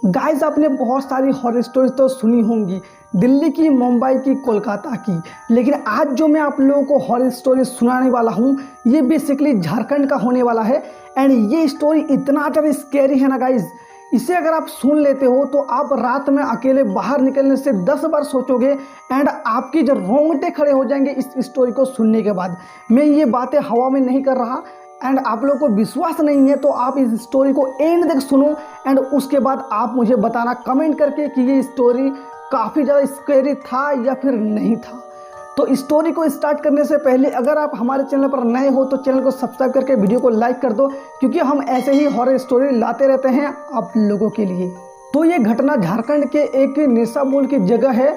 Guys आपने बहुत सारी हॉरर स्टोरीज तो सुनी होंगी, दिल्ली की, मुंबई की, कोलकाता की। लेकिन आज जो मैं आप लोगों को हॉरर स्टोरी सुनाने वाला हूँ ये बेसिकली झारखंड का होने वाला है। एंड ये स्टोरी इतना ज़्यादा स्कैरी है ना गाइस, इसे अगर आप सुन लेते हो तो आप रात में अकेले बाहर निकलने से 10 बार सोचोगे एंड आपकी जो रोंगटे खड़े हो जाएंगे इस स्टोरी को सुनने के बाद। मैं ये बातें हवा में नहीं कर रहा एंड आप लोगों को विश्वास नहीं है तो आप इस स्टोरी को एंड तक सुनो एंड उसके बाद आप मुझे बताना कमेंट करके कि ये स्टोरी काफ़ी ज़्यादा स्कैरी था या फिर नहीं था। तो स्टोरी को स्टार्ट करने से पहले अगर आप हमारे चैनल पर नए हो तो चैनल को सब्सक्राइब करके वीडियो को लाइक कर दो, क्योंकि हम ऐसे ही हॉरर स्टोरी लाते रहते हैं आप लोगों के लिए। तो ये घटना झारखंड के एक निशापुर की जगह है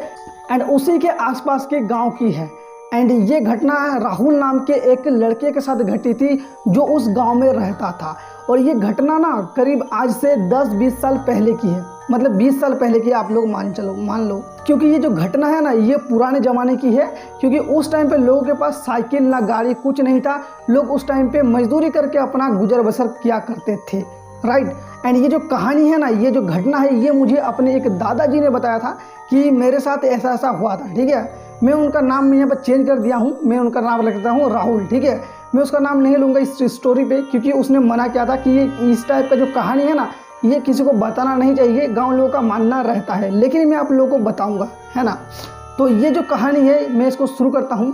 एंड उसी के आसपास के गांव की है। एंड ये घटना राहुल नाम के एक लड़के के साथ घटी थी जो उस गांव में रहता था। और ये घटना ना करीब आज से 10-20 साल पहले की है, मतलब 20 साल पहले की आप लोग मान लो, क्योंकि ये जो घटना है ना ये पुराने ज़माने की है। क्योंकि उस टाइम पे लोगों के पास साइकिल ना गाड़ी कुछ नहीं था, लोग उस टाइम पे मजदूरी करके अपना गुजर बसर किया करते थे, राइट। एंड ये जो कहानी है ना, ये जो घटना है, ये मुझे अपने एक दादाजी ने बताया था कि मेरे साथ ऐसा ऐसा हुआ था, ठीक है। मैं उनका नाम यहाँ पर चेंज कर दिया हूँ, मैं उनका नाम रखता हूँ राहुल, ठीक है। मैं उसका नाम नहीं लूँगा इस स्टोरी पे, क्योंकि उसने मना किया था कि ये इस टाइप का जो कहानी है ना ये किसी को बताना नहीं चाहिए, गांव लोगों का मानना रहता है। लेकिन मैं आप लोगों को बताऊंगा, है ना। तो ये जो कहानी है मैं इसको शुरू करता हूँ।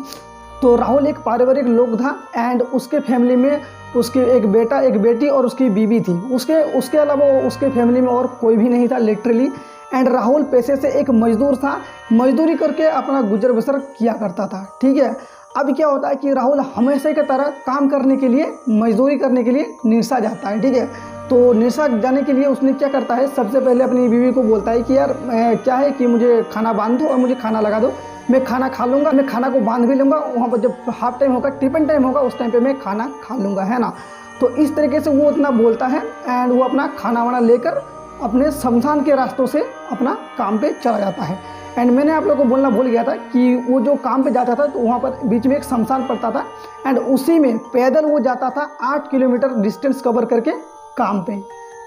तो राहुल एक पारिवारिक लोग था एंड उसके फैमिली में उसके एक बेटा एक बेटी और उसकी बीवी थी। उसके अलावा उसके फैमिली में और कोई भी नहीं था लिटरली। एंड राहुल पैसे से एक मजदूर था, मजदूरी करके अपना गुजर बसर किया करता था, ठीक है। अब क्या होता है कि राहुल हमेशा की तरह काम करने के लिए, मजदूरी करने के लिए निरसा जाता है, ठीक है। तो निरसा जाने के लिए उसने क्या करता है, सबसे पहले अपनी बीवी को बोलता है कि यार क्या है कि मुझे खाना बांध दो और मुझे खाना लगा दो, मैं खाना खा लूँगा, मैं खाना को बांध भी लूँगा, वहाँ पर जब हाफ टाइम होगा, टिफिन टाइम होगा, उस टाइम पे मैं खाना खा लूँगा, है ना। तो इस तरीके से वो इतना बोलता है एंड वो अपना खाना वाना लेकर अपने शमशान के रास्तों से अपना काम पे चला जाता है। एंड मैंने आप लोगों को बोलना भूल गया था कि वो जो काम पे जाता था तो वहाँ पर बीच में एक शमशान पड़ता था एंड उसी में पैदल वो जाता था 8 किलोमीटर डिस्टेंस कवर करके काम पे,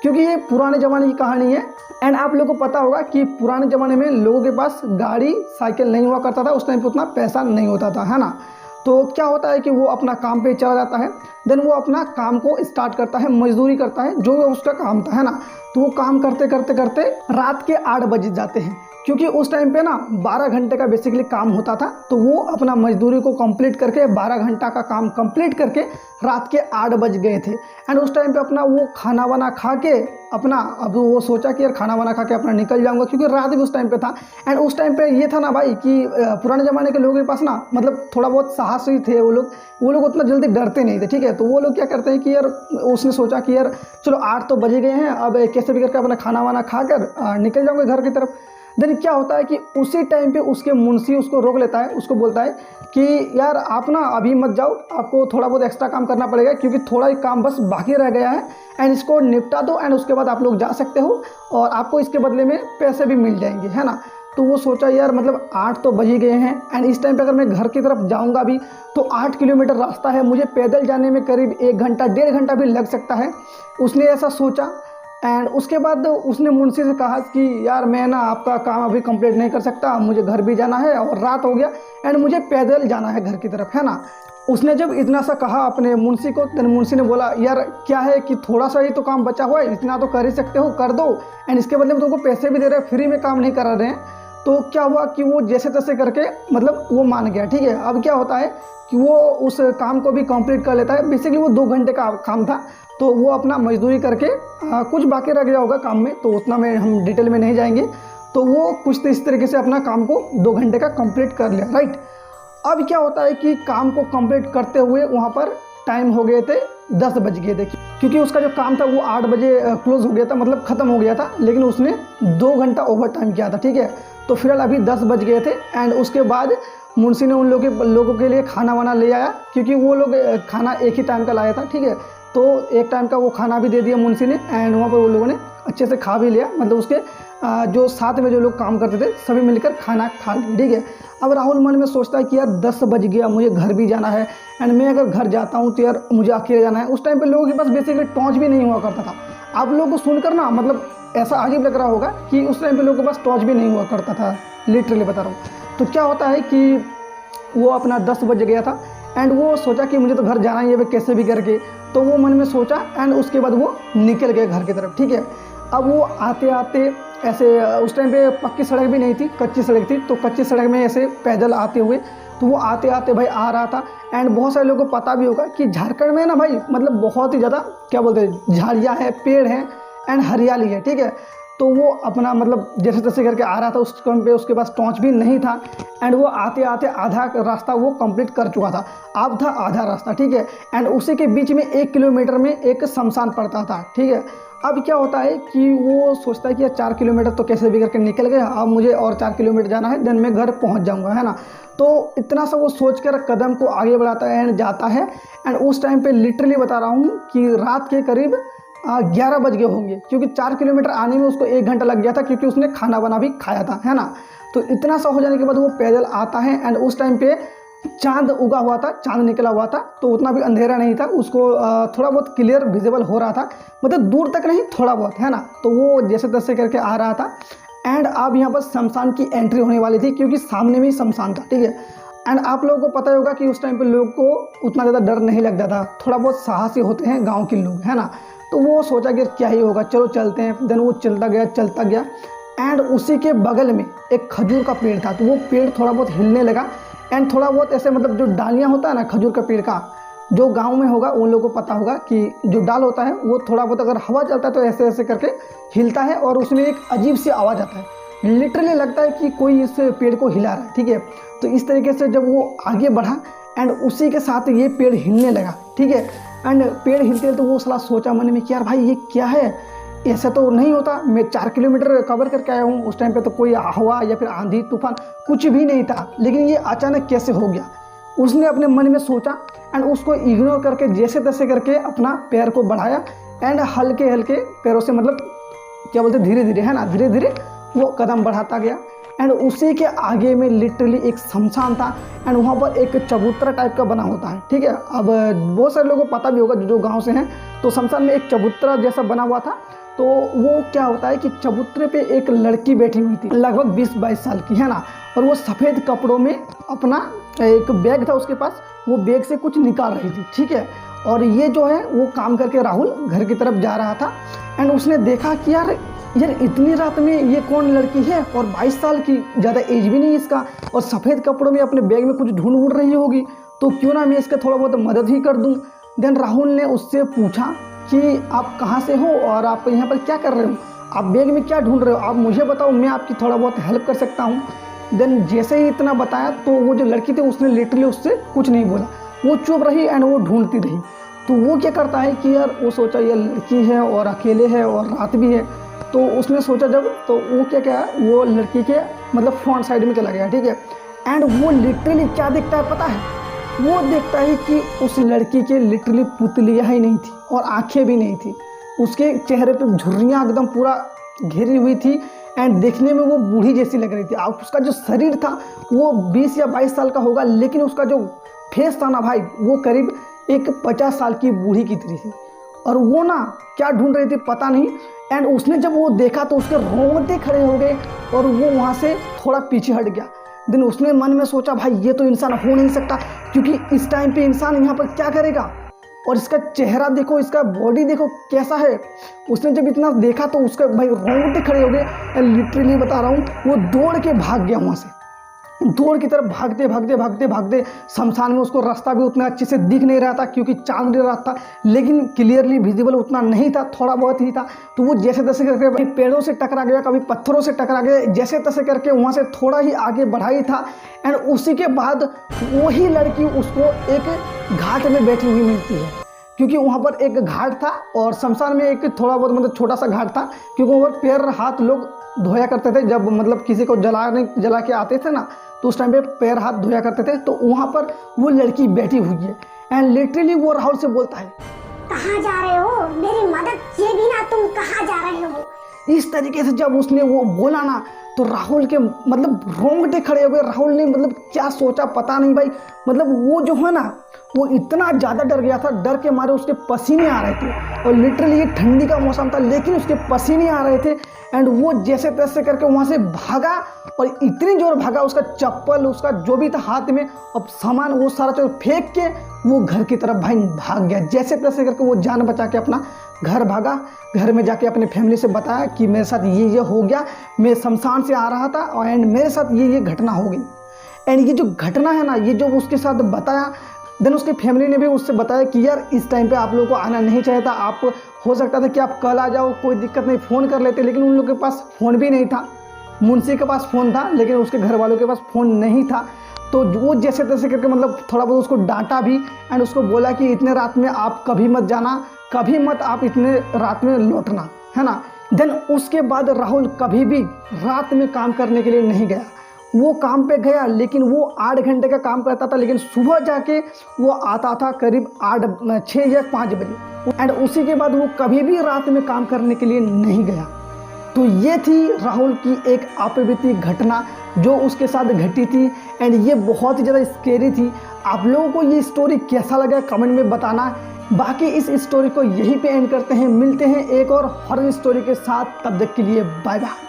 क्योंकि ये पुराने ज़माने की कहानी है। एंड आप लोगों को पता होगा कि पुराने ज़माने में लोगों के पास गाड़ी साइकिल नहीं हुआ करता था, उस टाइम पे उतना पैसा नहीं होता था, है ना। तो क्या होता है कि वो अपना काम पे चला जाता है, देन वो अपना काम को स्टार्ट करता है, मजदूरी करता है, जो उसका काम था, है ना। तो वो काम करते करते करते रात के 8 बज जाते हैं, क्योंकि उस टाइम पे ना 12 घंटे का बेसिकली काम होता था। तो वो अपना मजदूरी को कंप्लीट करके 12 घंटा का काम कंप्लीट करके रात के 8 बज गए थे। एंड उस टाइम पे अपना वो खाना वाना खा के अपना, अब वो सोचा कि यार खाना वाना खा के अपना निकल जाऊंगा, क्योंकि रात भी उस टाइम पे था। एंड उस टाइम पे ये था ना भाई कि पुराने ज़माने के लोगों के पास ना मतलब थोड़ा बहुत साहसी थे वो लोग उतना जल्दी डरते नहीं थे, ठीक है। तो वो लोग क्या करते हैं कि यार उसने सोचा कि यार चलो 8 तो बजे गए हैं, अब कैसे भी करके अपना खाना वाना खा कर निकल जाऊँगे घर की तरफ। देन क्या होता है कि उसी टाइम पे उसके मुंशी उसको रोक लेता है, उसको बोलता है कि यार आप ना अभी मत जाओ, आपको थोड़ा बहुत एक्स्ट्रा काम करना पड़ेगा, क्योंकि थोड़ा ही काम बस बाकी रह गया है एंड इसको निपटा दो एंड उसके बाद आप लोग जा सकते हो और आपको इसके बदले में पैसे भी मिल जाएंगे, है ना। तो वो सोचा यार मतलब 8 तो बज ही गए हैं एंड इस टाइम पे अगर मैं घर की तरफ जाऊंगा भी तो 8 किलोमीटर रास्ता है, मुझे पैदल जाने में करीब 1 घंटा 1.5 घंटा भी लग सकता है। उसने ऐसा सोचा एंड उसके बाद उसने मुंशी से कहा कि यार मैं ना आपका काम अभी कंप्लीट नहीं कर सकता, मुझे घर भी जाना है और रात हो गया एंड मुझे पैदल जाना है घर की तरफ, है ना। उसने जब इतना सा कहा अपने मुंशी को, तो मुंशी ने बोला यार क्या है कि थोड़ा सा ही तो काम बचा हुआ है, इतना तो कर ही सकते हो, कर दो एंड इसके बदले में तुमको पैसे भी दे रहे हैं, फ्री में काम नहीं करा रहे हैं। तो क्या हुआ कि वो जैसे तैसे करके मतलब वो मान गया, ठीक है। अब क्या होता है कि वो उस काम को भी कंप्लीट कर लेता है। बेसिकली वो 2 घंटे का काम था, तो वो अपना मजदूरी करके कुछ बाकी रह गया होगा काम में, तो उतना में हम डिटेल में नहीं जाएंगे। तो वो कुछ इस तरीके से अपना काम को 2 घंटे का कंप्लीट कर लिया, राइट। अब क्या होता है कि काम को कंप्लीट करते हुए वहाँ पर टाइम हो गए थे 10 बज गए थे, क्योंकि उसका जो काम था वो 8 बजे क्लोज हो गया था, मतलब ख़त्म हो गया था, लेकिन उसने 2 घंटा ओवर टाइम किया था, ठीक है। तो फिलहाल अभी 10 बज गए थे एंड उसके बाद मुंशी ने उन लोगों के लिए खाना वाना ले आया, क्योंकि वो लोग खाना एक ही टाइम का लाया था, ठीक है। तो एक टाइम का वो खाना भी दे दिया मुंशी ने एंड वहाँ पर वो लोगों ने अच्छे से खा भी लिया, मतलब उसके जो साथ में जो लोग काम करते थे सभी मिलकर खाना खा लिया, ठीक है। अब राहुल मन में सोचता है कि यार 10 बज गया, मुझे घर भी जाना है एंड मैं अगर घर जाता हूँ तो यार मुझे अकेले जाना है। उस टाइम पे लोगों के पास बेसिकली टॉर्च भी नहीं हुआ करता था। आप लोगों को सुनकर ना मतलब ऐसा अजीब लग रहा होगा कि उस टाइम पे लोगों के पास टॉर्च भी नहीं हुआ करता था, लिटरली बता रहा हूँ। तो क्या होता है कि वो अपना 10 बज गया था एंड वो सोचा कि मुझे तो घर जाना ही है कैसे भी करके, तो वो मन में सोचा एंड उसके बाद वो निकल गए घर की तरफ, ठीक है। अब वो आते आते ऐसे, उस टाइम पे पक्की सड़क भी नहीं थी, कच्ची सड़क थी, तो कच्ची सड़क में ऐसे पैदल आते हुए, तो वो आते आते भाई आ रहा था। एंड बहुत सारे लोगों को पता भी होगा कि झारखंड में ना भाई मतलब बहुत ही ज़्यादा क्या बोलते हैं, झाड़ियाँ हैं, पेड़ हैं एंड हरियाली है, ठीक है। तो वो अपना मतलब जैसे तैसे करके आ रहा था, उस टाइम पे उसके पास टॉर्च भी नहीं था एंड वो आते आते आधा रास्ता वो कंप्लीट कर चुका था, अब था आधा रास्ता, ठीक है। एंड उसी के बीच में 1 किलोमीटर में एक शमशान पड़ता था, ठीक है। अब क्या होता है कि वो सोचता है कि यार 4 किलोमीटर तो कैसे भी करके निकल गया, अब मुझे और 4 किलोमीटर जाना है, देन मैं घर पहुंच जाऊंगा, है ना। तो इतना सा वो सोचकर कदम को आगे बढ़ाता है एंड जाता है। एंड उस टाइम पे लिटरली बता रहा हूँ कि रात के करीब 11 बज गए होंगे, क्योंकि 4 किलोमीटर आने में उसको 1 घंटा लग गया था, क्योंकि उसने खाना बना भी खाया था, है ना। तो इतना सा हो जाने के बाद वो पैदल आता है एंड उस टाइम पे चांद उगा हुआ था, चांद निकला हुआ था, तो उतना भी अंधेरा नहीं था, उसको थोड़ा बहुत क्लियर विजिबल हो रहा था, मतलब दूर तक नहीं, थोड़ा बहुत, है ना। तो वो जैसे तैसे करके आ रहा था एंड अब यहाँ पर शमशान की एंट्री होने वाली थी, क्योंकि सामने में ही शमशान था, ठीक है। एंड आप लोगों को पता होगा कि उस टाइम पे लोगों को उतना ज़्यादा डर नहीं लगता था, थोड़ा बहुत साहसी होते हैं गाँव के लोग, है ना। तो वो सोचा कि क्या ही होगा, चलो चलते हैं। देन वो चलता गया एंड उसी के बगल में एक खजूर का पेड़ था, तो वो पेड़ थोड़ा बहुत हिलने लगा एंड थोड़ा बहुत ऐसे मतलब जो डालियाँ होता है ना खजूर का पेड़ का, जो गांव में होगा उन लोगों को पता होगा कि जो डाल होता है वो थोड़ा बहुत अगर हवा चलता है तो ऐसे ऐसे करके हिलता है और उसमें एक अजीब सी आवाज़ आता है, लिटरली लगता है कि कोई इस पेड़ को हिला रहा है, ठीक है। तो इस तरीके से जब वो आगे बढ़ा एंड उसी के साथ ये पेड़ हिलने लगा, ठीक है। एंड पेड़ हिलते तो वो साला सोचा मन में कि यार भाई ये क्या है, ऐसा तो नहीं होता, मैं 4 किलोमीटर कवर करके आया हूँ, उस टाइम पे तो कोई हवा या फिर आंधी तूफान कुछ भी नहीं था, लेकिन ये अचानक कैसे हो गया। उसने अपने मन में सोचा एंड उसको इग्नोर करके जैसे तैसे करके अपना पैर को बढ़ाया एंड हल्के हल्के पैरों से मतलब क्या बोलते धीरे धीरे, है ना, धीरे धीरे वो कदम बढ़ाता गया। एंड उसी के आगे में लिटरली एक शमशान था एंड वहाँ पर एक चबूतरा टाइप का बना होता है, ठीक है। अब बहुत सारे लोगों को पता भी होगा जो गांव से हैं, तो शमशान में एक चबूतरा जैसा बना हुआ था। तो वो क्या होता है कि चबूतरे पे एक लड़की बैठी हुई थी, लगभग 20-22 साल की, है ना। और वो सफ़ेद कपड़ों में अपना एक बैग था उसके पास, वो बैग से कुछ निकाल रही थी, ठीक है। और ये जो है वो काम करके राहुल घर की तरफ जा रहा था एंड उसने देखा कि यार इतनी रात में ये कौन लड़की है और 22 साल की, ज़्यादा एज भी नहीं इसका, और सफ़ेद कपड़ों में अपने बैग में कुछ ढूंढ रही होगी, तो क्यों ना मैं इसका थोड़ा बहुत मदद ही कर दूं। देन राहुल ने उससे पूछा कि आप कहाँ से हो और आप यहाँ पर क्या कर रहे हो, आप बैग में क्या ढूंढ रहे हो, आप मुझे बताओ, मैं आपकी थोड़ा बहुत हेल्प कर सकता हूँ। देन जैसे ही इतना बताया तो वो जो लड़की थी उसने लिटरली उससे कुछ नहीं बोला, वो चुप रही एंड वो ढूंढती रही। तो वो क्या करता है कि यार वो सोचा ये लड़की है और अकेले है और रात भी है, तो उसने सोचा जब, तो वो क्या वो लड़की के मतलब फ्रंट साइड में चला गया, ठीक है। एंड वो लिटरली क्या देखता है पता है, वो देखता है कि उस लड़की के लिटरली पुतलियाँ ही नहीं थी और आंखें भी नहीं थी, उसके चेहरे पे झुर्रियाँ एकदम पूरा घेरी हुई थी एंड देखने में वो बूढ़ी जैसी लग रही थी। अब उसका जो शरीर था वो 20 या 22 साल का होगा, लेकिन उसका जो फेस था ना भाई वो करीब एक 50 साल की बूढ़ी की तरह थी। और वो ना क्या ढूंढ रही थी पता नहीं, एंड उसने जब वो देखा तो उसके रोंगटे खड़े हो गए और वो वहाँ से थोड़ा पीछे हट गया। देन उसने मन में सोचा भाई ये तो इंसान हो नहीं सकता, क्योंकि इस टाइम पे इंसान यहाँ पर क्या करेगा, और इसका चेहरा देखो, इसका बॉडी देखो कैसा है। उसने जब इतना देखा तो उसके भाई रोंगटे खड़े हो गए, लिटरली बता रहा हूँ, वो दौड़ के भाग गया वहाँ से, दौड़ की तरफ भागते शमशान में उसको रास्ता भी उतना अच्छे से दिख नहीं रहा था, क्योंकि चांद रात था, लेकिन क्लियरली विजिबल उतना नहीं था, थोड़ा बहुत ही था। तो वो जैसे तैसे करके कभी पेड़ों से टकरा गया, कभी पत्थरों से टकरा गया, जैसे तैसे करके वहाँ से थोड़ा ही आगे बढ़ाई था। एंड उसी के बाद वही लड़की उसको एक घाट में बैठी हुई मिलती है, क्योंकि वहाँ पर एक घाट था और शमशान में एक थोड़ा बहुत मतलब छोटा सा घाट था, क्योंकि वहाँ पर पैर हाथ लोग धोया करते थे, जब मतलब किसी को जला के आते थे ना, तो उस टाइम पे पैर हाथ धोया करते थे। तो वहाँ पर वो लड़की बैठी हुई है एंड लिटरली वो राहुल से बोलता है, कहाँ जा रहे हो, मेरी मदद किए बिना तुम कहाँ जा रहे हो। इस तरीके से जब उसने वो बोला ना, तो राहुल के मतलब रोंगटे खड़े हो गए। राहुल ने मतलब क्या सोचा पता नहीं भाई, मतलब वो जो है ना वो इतना ज़्यादा डर गया था, डर के मारे उसके पसीने आ रहे थे और लिटरली ये ठंडी का मौसम था लेकिन उसके पसीने आ रहे थे। एंड वो जैसे तैसे करके वहाँ से भागा और इतनी जोर भागा, उसका चप्पल उसका जो भी था हाथ में अब सामान वो सारा चीज़ फेंक के वो घर की तरफ भाई भाग गया। जैसे तैसे करके वो जान बचा के अपना घर भागा। घर में जाके अपने फैमिली से बताया कि मेरे साथ ये हो गया, मैं शमशान से आ रहा था और एंड मेरे साथ ये घटना हो गई। एंड ये जो घटना है ना, ये जो उसके साथ बताया, देन उसके फैमिली ने भी उससे बताया कि यार इस टाइम पे आप लोगों को आना नहीं चाहिए था, आप हो सकता था कि आप कल आ जाओ, कोई दिक्कत नहीं, फ़ोन कर लेते। लेकिन उन लोगों के पास फ़ोन भी नहीं था। मुंशी के पास फ़ोन था लेकिन उसके घर वालों के पास फ़ोन नहीं था। तो वो जैसे तैसे करके मतलब थोड़ा बहुत उसको डांटा भी एंड उसको बोला कि इतने रात में आप कभी मत जाना, कभी मत आप इतने रात में लौटना, है ना। देन उसके बाद राहुल कभी भी रात में काम करने के लिए नहीं गया। वो काम पे गया लेकिन वो 8 घंटे का काम करता था, लेकिन सुबह जाके वो आता था करीब 6 या 5 बजे एंड उसी के बाद वो कभी भी रात में काम करने के लिए नहीं गया। तो ये थी राहुल की एक अप्रत्याशित घटना जो उसके साथ घटी थी एंड ये बहुत ही ज़्यादा स्केरी थी। आप लोगों को ये स्टोरी कैसा लगा कमेंट में बताना। बाकी इस स्टोरी को यहीं पे एंड करते हैं, मिलते हैं एक और हॉरर स्टोरी के साथ, तब तक के लिए बाय बाय।